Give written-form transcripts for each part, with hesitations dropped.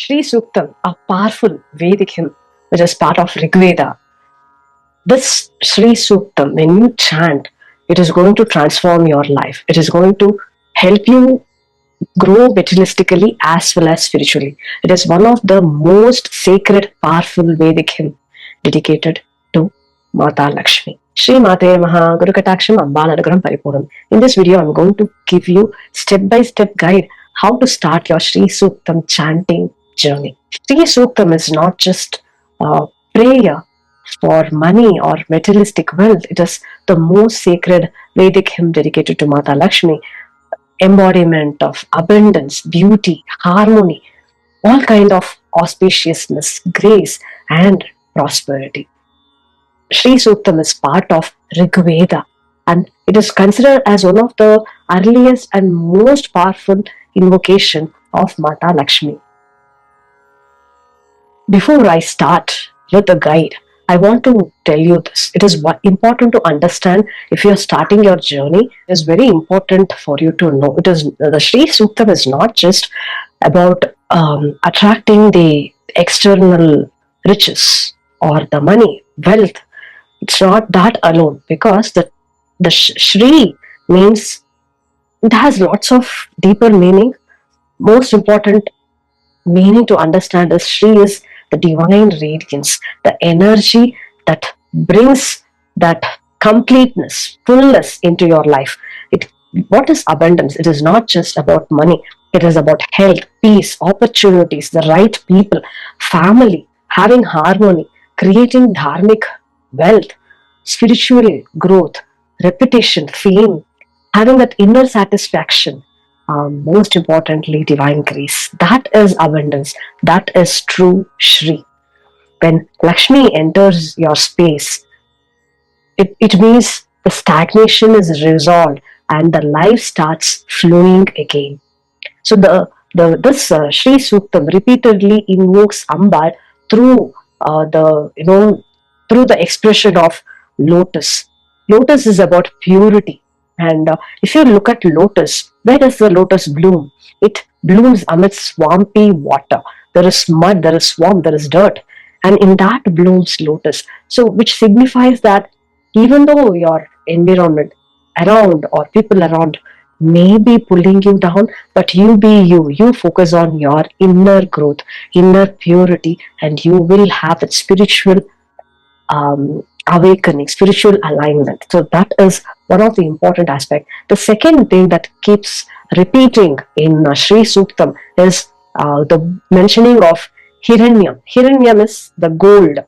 Shri Suktam, a powerful Vedic hymn which is part of Rigveda. This Shri Suktam, when you chant, it is going to transform your life. It is going to help you grow materialistically as well as spiritually. It is one of the most sacred, powerful Vedic hymn dedicated to Mata Lakshmi. Shri Mate Maha Guru Kataksham Ambalagram Paripuram. In this video, I'm going to give you step-by-step guide how to start your Shri Suktam chanting journey. Shri Suktam is not just a prayer for money or materialistic wealth. It is the most sacred Vedic hymn dedicated to Mata Lakshmi, embodiment of abundance, beauty, harmony, all kind of auspiciousness, grace, and prosperity. Shri Suktam is part of Rigveda, and it is considered as one of the earliest and most powerful invocation of Mata Lakshmi. Before I start with the guide, I want to tell you this. It is important to understand if you are starting your journey. It is very important for you to know. It is the Shri Suktam is not just about attracting the external riches or the money, wealth. It's not that alone, because the Shri means it has lots of deeper meaning. Most important meaning to understand is Shri is the divine radiance, the energy that brings that completeness, fullness into your life. What is abundance? It is not just about money. It is about health, peace, opportunities, the right people, family, having harmony, creating dharmic wealth, spiritual growth, reputation, fame, having that inner satisfaction. Most importantly, divine grace. That is abundance. That is true Shri. When Lakshmi enters your space, it means the stagnation is resolved and the life starts flowing again. So this Shri Suktam repeatedly invokes Ambal through through the expression of lotus. Lotus is about purity. And if you look at lotus, where does the lotus bloom? It blooms amidst swampy water. There is mud, there is swamp, there is dirt. And in that blooms lotus. So, which signifies that even though your environment around or people around may be pulling you down, but you be you. You focus on your inner growth, inner purity, and you will have that spiritual awakening, spiritual alignment. So that is one of the important aspects. The second thing that keeps repeating in Shri Suktam is the mentioning of Hiranyam. Hiranyam is the gold.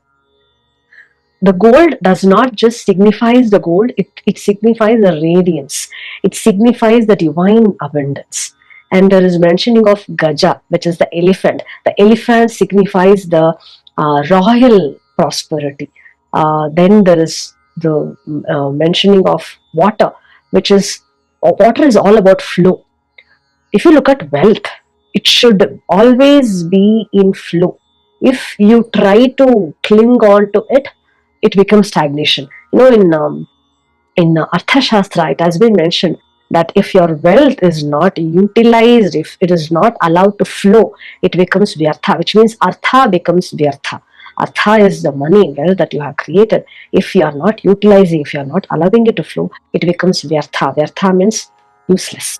The gold does not just signifies the gold, it signifies the radiance. It signifies the divine abundance. And there is mentioning of Gaja, which is the elephant. The elephant signifies the royal prosperity. Then there is the mentioning of water, which is water is all about flow. If you look at wealth, it should always be in flow. If you try to cling on to it, it becomes stagnation. In Artha Shastra, it has been mentioned that if your wealth is not utilized, if it is not allowed to flow, it becomes vyartha, which means Artha becomes vyartha. Artha is the money, wealth that you have created. If you are not utilizing, if you are not allowing it to flow, it becomes vyartha. Vyartha means useless.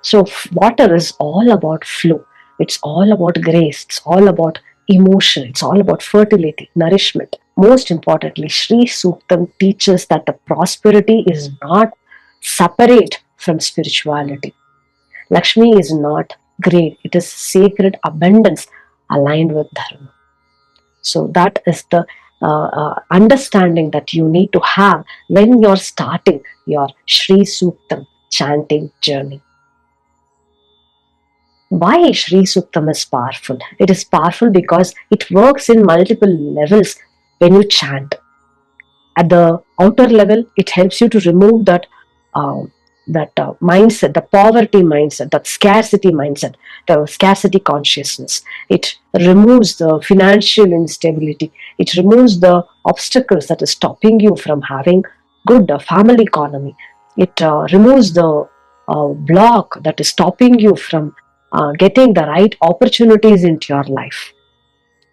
So water is all about flow. It's all about grace. It's all about emotion. It's all about fertility, nourishment. Most importantly, Shri Suktam teaches that the prosperity is not separate from spirituality. Lakshmi is not greed. It is sacred abundance aligned with dharma. So that is the understanding that you need to have when you're starting your Shri Suktam chanting journey. Why Shri Suktam is powerful? It is powerful because it works in multiple levels when you chant. At the outer level, it helps you to remove that mindset, the poverty mindset, that scarcity mindset, the scarcity consciousness. It removes the financial instability. It removes the obstacles that is stopping you from having good family economy. It removes the block that is stopping you from getting the right opportunities into your life.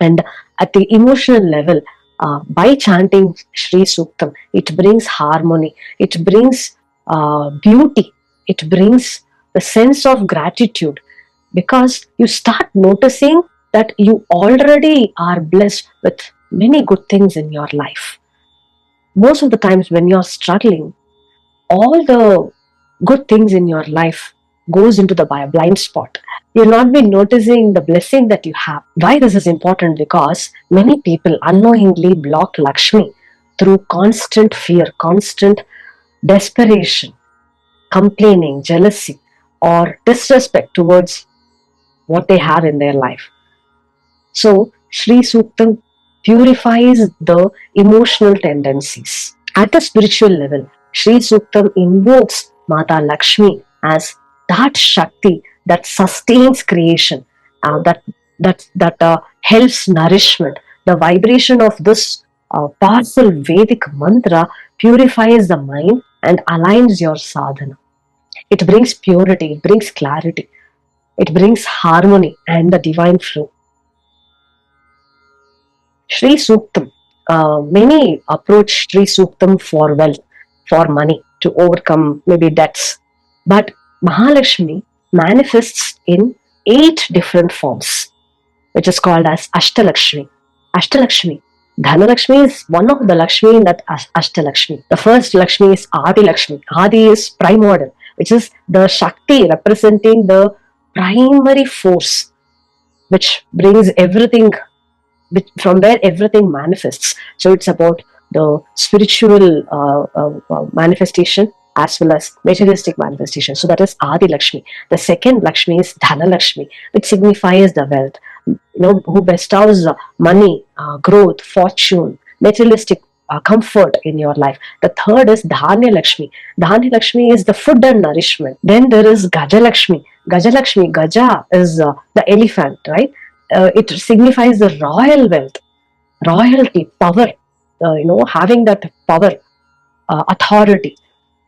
And at the emotional level, by chanting Sri Suktam, it brings harmony, it brings beauty, it brings the sense of gratitude, because you start noticing that you already are blessed with many good things in your life. Most of the times when you're struggling, all the good things in your life goes into the blind spot. You'll not be noticing the blessing that you have. Why this is important? Because many people unknowingly block Lakshmi through constant fear, constant desperation, complaining, jealousy, or disrespect towards what they have in their life. So, Sri Suktam purifies the emotional tendencies. At the spiritual level, Sri Suktam invokes Mata Lakshmi as that Shakti that sustains creation, that helps nourishment. The vibration of this powerful Vedic mantra purifies the mind and aligns your sadhana. It brings purity, it brings clarity, it brings harmony and the divine flow. Sri Suktam. Many approach Sri Suktam for wealth, for money, to overcome maybe debts. But Mahalakshmi manifests in 8 different forms, which is called as Ashtalakshmi. Ashtalakshmi. Dhanalakshmi is one of the Lakshmi in that Ashtalakshmi. The first Lakshmi is Adi Lakshmi. Adi is primordial, which is the Shakti representing the primary force which brings everything, from where everything manifests. So it's about the spiritual manifestation as well as materialistic manifestation. So that is Adi Lakshmi. The second Lakshmi is Dhana Lakshmi, which signifies the wealth, who bestows money, growth, fortune, materialistic comfort in your life. The third is Dhanya Lakshmi. Dhanya Lakshmi is the food and nourishment. Then there is Gaja Lakshmi. Gaja Lakshmi, Gaja is the elephant, right? It signifies the royal wealth, royalty, power, having that power, authority,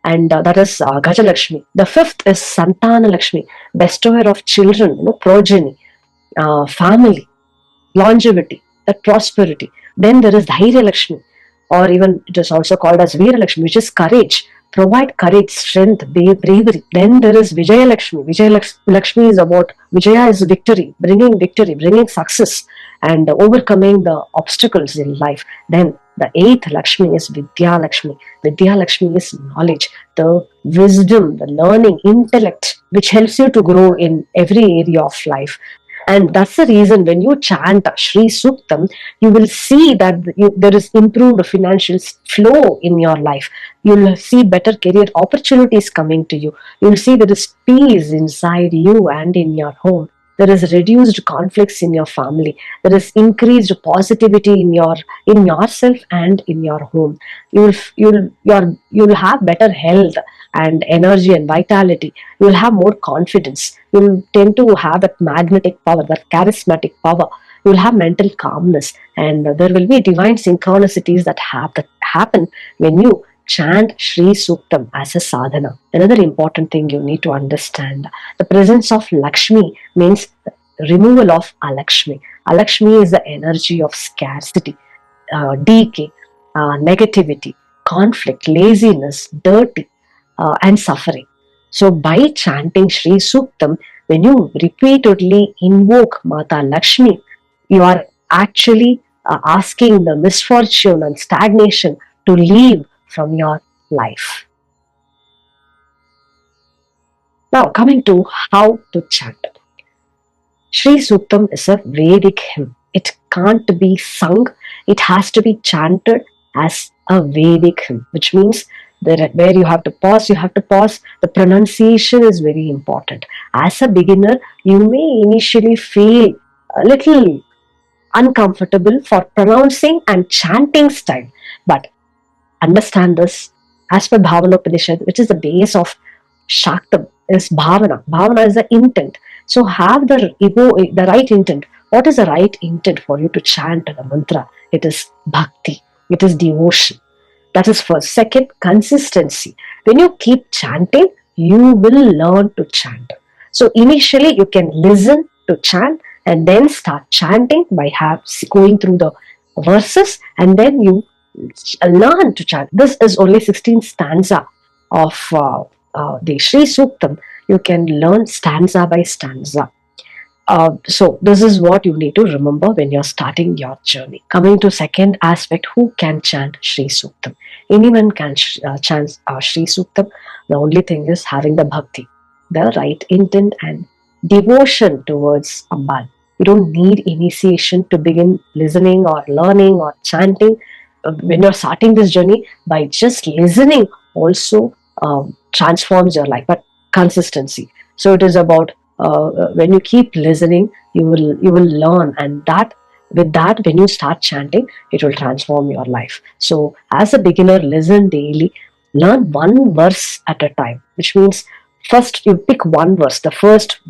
and that is Gajalakshmi. The fifth is Santana Lakshmi, bestower of children, progeny, family, longevity, that prosperity. Then there is Dhairya Lakshmi, or even it is also called as Veera Lakshmi, which is courage, provide courage, strength, bravery. Then there is Vijaya Lakshmi. Vijaya Lakshmi is about, Vijaya is victory, bringing success and overcoming the obstacles in life. Then the eighth Lakshmi is Vidya Lakshmi. Vidya Lakshmi is knowledge, the wisdom, the learning, intellect, which helps you to grow in every area of life. And that's the reason when you chant Sri Suktam, you will see that there is improved financial flow in your life. You'll see better career opportunities coming to you. You'll see there is peace inside you and in your home. There is reduced conflicts in your family. There is increased positivity in yourself and in your home. You'll have better health and energy and vitality. You'll have more confidence. You'll tend to have that magnetic power, that charismatic power. You'll have mental calmness, and there will be divine synchronicities that happen when you chant Sri Suktam as a sadhana. Another important thing you need to understand, the presence of Lakshmi means removal of Alakshmi. Alakshmi is the energy of scarcity, decay, negativity, conflict, laziness, dirty, and suffering. So by chanting Sri Suktam, when you repeatedly invoke Mata Lakshmi, you are actually asking the misfortune and stagnation to leave from your life. Now, coming to how to chant. Sri Suktam is a Vedic hymn. It can't be sung, it has to be chanted as a Vedic hymn, which means that where you have to pause, The pronunciation is very important. As a beginner, you may initially feel a little uncomfortable for pronouncing and chanting style, but understand this. As per Bhavana Upanishad, which is the base of Shaktam, is Bhavana. Bhavana is the intent. So have the right intent. What is the right intent for you to chant the mantra? It is bhakti. It is devotion. That is first. Second, consistency. When you keep chanting, you will learn to chant. So initially you can listen to chant and then start chanting by going through the verses, and then you learn to chant. This is only 16 stanza of the Sri Suktam. You can learn stanza by stanza. So this is what you need to remember when you're starting your journey. Coming to second aspect, who can chant Sri Suktam? Anyone can chant Sri Suktam. The only thing is having the bhakti, the right intent and devotion towards Ambal. You don't need initiation to begin listening or learning or chanting. When you're starting this journey, by just listening also transforms your life. But consistency. So it is about when you keep listening, you will learn, and that with that, when you start chanting, it will transform your life. So as a beginner, listen daily, learn one verse at a time, which means first you pick one verse, the first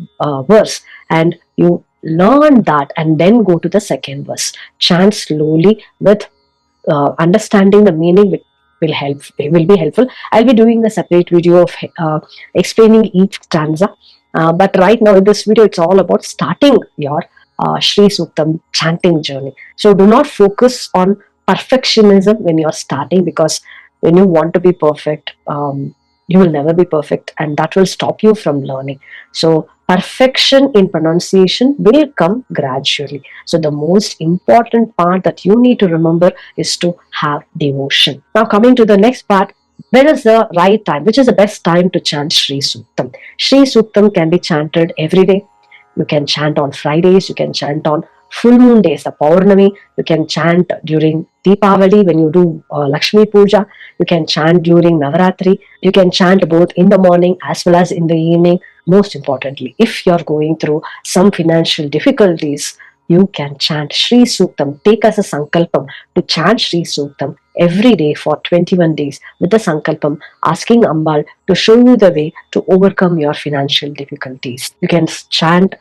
verse, and you learn that, and then go to the second verse. Chant slowly with understanding the meaning, will be helpful. I'll be doing a separate video of explaining each stanza. But right now in this video, it's all about starting your Sri Suktam chanting journey. So do not focus on perfectionism when you're starting, because when you want to be perfect, you will never be perfect, and that will stop you from learning. So perfection in pronunciation will come gradually. So the most important part that you need to remember is to have devotion. Now coming to the next part, when is the right time? Which is the best time to chant Sri Suktam? Sri Suktam can be chanted every day. You can chant on Fridays, you can chant on full moon days, the Paurnami. You can chant during Deepavali when you do Lakshmi Puja. You can chant during Navaratri. You can chant both in the morning as well as in the evening. Most importantly, if you're going through some financial difficulties, you can chant Sri Suktam. Take as a sankalpam to chant Sri Suktam every day for 21 days with the sankalpam, asking Ambal to show you the way to overcome your financial difficulties. You can chant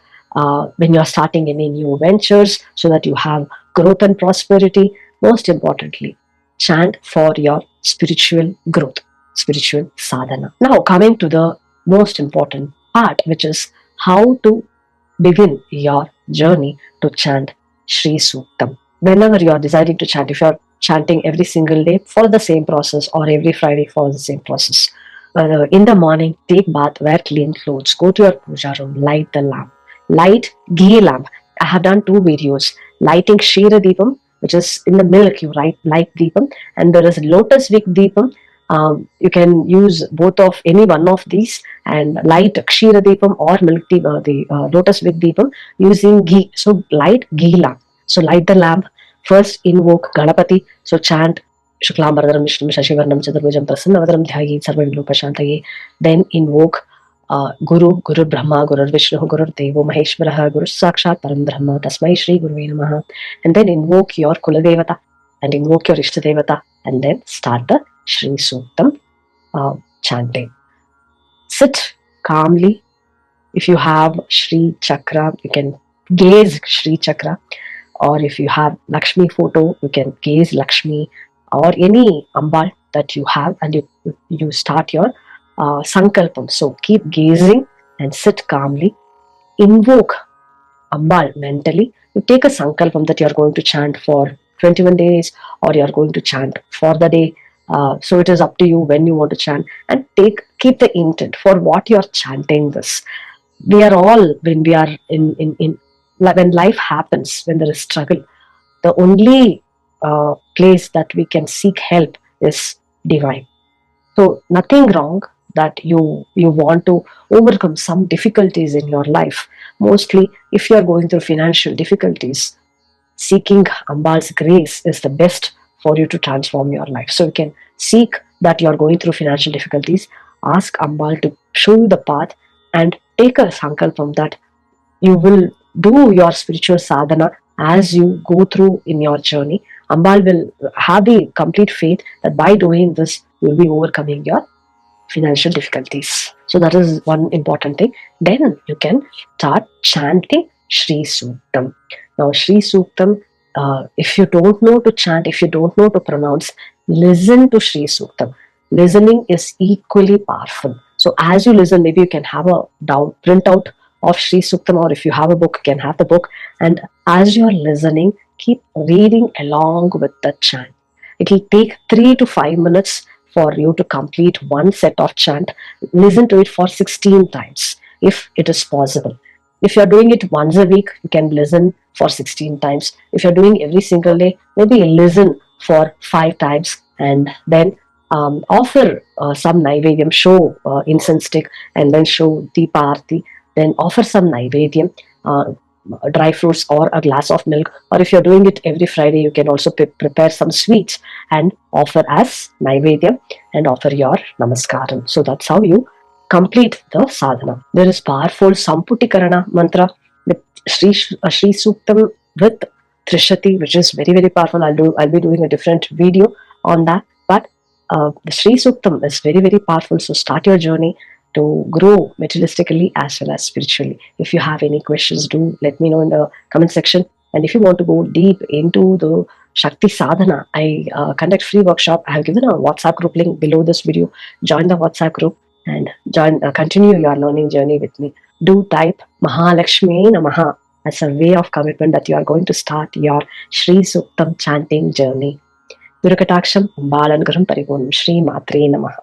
when you're starting any new ventures so that you have growth and prosperity. Most importantly, chant for your spiritual growth, spiritual sadhana. Now, coming to the most important part, which is how to begin your journey to chant Sri Suktam. Whenever you are deciding to chant, if you are chanting every single day, follow the same process, or every Friday, follow the same process. In the morning, take bath, wear clean clothes, go to your puja room, light the lamp. Light ghee lamp. I have done 2 videos. Lighting Shira Deepam, which is in the milk, you light Deepam, and there is Lotus Wick Deepam. You can use both of any one of these and light Kshira Deepam or milk deepam, the Lotus Wick Deepam using ghee. So light ghee lamp. So light the lamp. First invoke Ganapati. So chant Shuklambaradharam Vishnu Shashivarnam Chaturbhujam Prasannavadaram Dhyayi Sarvavilopashantaye. Then invoke Guru, Guru Brahma, Guru Vishnu, Guru Devo Maheshwaraha, Guru Sakshat Param Brahma, Tasmai Shri Guru Namaha. And then invoke your Kuladevata and invoke your Ishtadevata, and then start the Sri Suktam chanting. Sit calmly. If you have Sri Chakra, you can gaze Sri Chakra, or if you have Lakshmi photo, you can gaze Lakshmi, or any Ambal that you have, and you start your sankalpam. So keep gazing and sit calmly. Invoke Ambal mentally. You take a sankalpam that you are going to chant for 21 days, or you are going to chant for the day. So it is up to you when you want to chant, and keep the intent for what you are chanting this. We are all, when we are when life happens, when there is struggle, the only place that we can seek help is divine. So nothing wrong that you want to overcome some difficulties in your life. Mostly, if you are going through financial difficulties, seeking Ambal's grace is the best for you to transform your life. So you can seek that you are going through financial difficulties, ask Ambal to show you the path, and take a sankalpam that you will do your spiritual sadhana as you go through in your journey. Ambal will have the complete faith that by doing this, you will be overcoming your financial difficulties. So that is one important thing. Then you can start chanting Sri Suktam. Now, Sri Suktam, if you don't know to chant, if you don't know to pronounce, listen to Sri Suktam. Listening is equally powerful. So as you listen, maybe you can have a down printout of Sri Suktam, or if you have a book, you can have the book. And as you're listening, keep reading along with the chant. It will take 3 to 5 minutes for you to complete one set of chant. Listen to it for 16 times if it is possible. If you're doing it once a week, you can listen for 16 times. If you're doing every single day, maybe listen for 5 times, and then offer some naivedyam, show incense stick, and then show deeparti, then offer some naivedyam, dry fruits or a glass of milk. Or if you're doing it every Friday, you can also prepare some sweets and offer as naivedyam and offer your namaskaram. So that's how you complete the sadhana. There is powerful Samputikarana mantra with Sri Suktam with Trishati, which is very very powerful. I'll be doing a different video on that. But the Sri Suktam is very very powerful. So start your journey to grow materialistically as well as spiritually. If you have any questions, do let me know in the comment section. And if you want to go deep into the Shakti Sadhana, I conduct free workshop. I have given a WhatsApp group link below this video. Join the WhatsApp group and continue your learning journey with me. Do type Mahalakshmi Namaha as a way of commitment that you are going to start your Sri Suktam chanting journey. Guru Kataksham, Balan Gurum Paripurnam, Shri Matre Namaha.